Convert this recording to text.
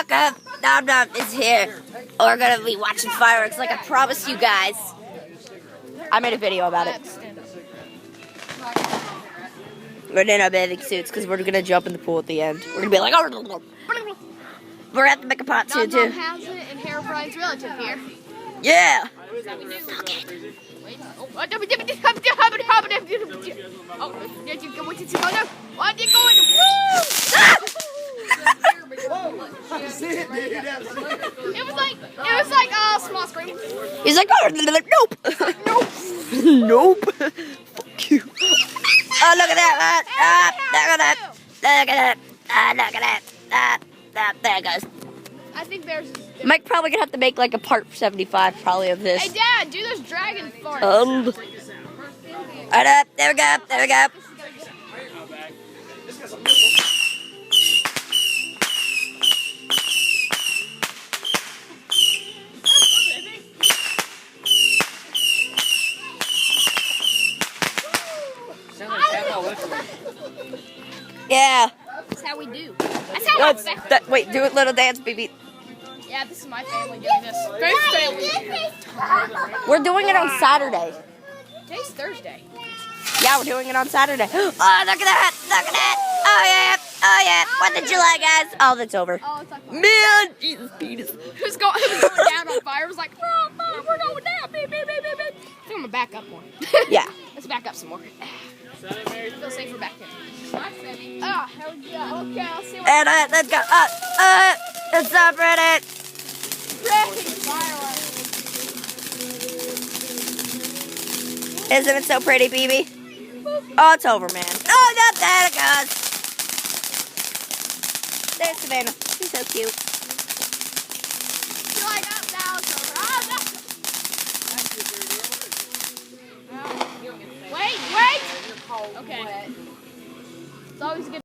welcome. Nom Nom is here. We're gonna be watching fireworks like I promised you guys. I made a video about it. We're in our bathing suits because we're gonna jump in the pool at the end. We're gonna be like, oh, we're gonna have to make a part two Nom too. Nom has it and Herobrine's relative here. Yeah. Fuck it. It was like a small scream. He's like, oh, nope. Nope. Fuck you. Oh, look at that. Look at that. Look at that. Look at that. There it goes. I think there's. Mike probably gonna have to make like a part 75 probably of this. Hey Dad, do those dragon farts. Alright, there we go. There we go. Yeah. That's how we do. That's how I Wait, do it, little dance, baby. Yeah, this is my family doing this. First family. We're doing it on Saturday. Today's Thursday. Yeah, we're doing it on Saturday. Oh, look at that! Look at that! Oh yeah! Oh yeah! 4th of July, guys. Oh, that's over. Oh, it's like Man, Jesus, penis. who's going down on fire? It was like, oh, we're going down. Beep, beep, beep, beep, beep. I think I'm gonna back up more. Yeah. Let's back up some more. Feel safer back there. Ah, hell yeah. Okay, I'll see what. And let's go. It's so pretty. Isn't it so pretty, BB? Oh, it's over, man. Oh, not there it goes. There's Savannah. She's so cute. You're like, oh, now it's over. Wait. Okay. It's always good.